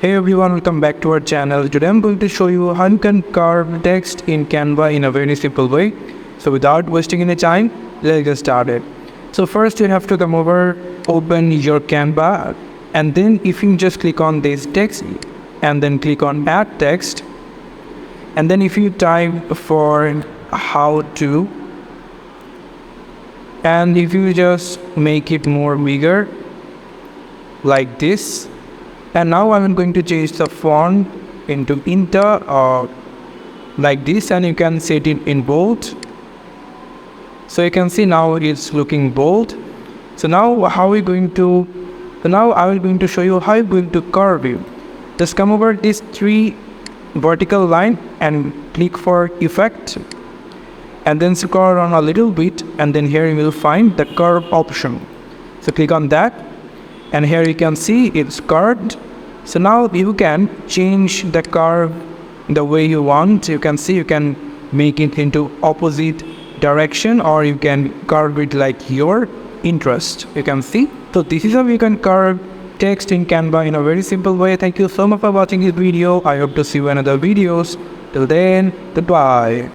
Hey everyone, welcome back to our channel. Today I'm going to show you how you can carve text in Canva in a very simple way. So without wasting any time, let's get started. So first you have to come over, open your Canva, and then if you just click on this text and then click on add text, and then if you type for how to, and if you just make it more bigger like this, and now I'm going to change the font into Inter or like this, and you can set it in bold. So you can see now it's looking bold. So now I will going to show you how I'm going to curve it. Just come over this three vertical line and click for effect, and then scroll down a little bit, and then here you will find the curve option. So click on that, and here you can see it's curved. So now you can change the curve the way you want. You can see you can make it into opposite direction, or you can curve it like your interest. You can see. So this is how you can curve text in Canva in a very simple way. Thank you so much for watching this video. I hope to see you in other videos. Till then, goodbye.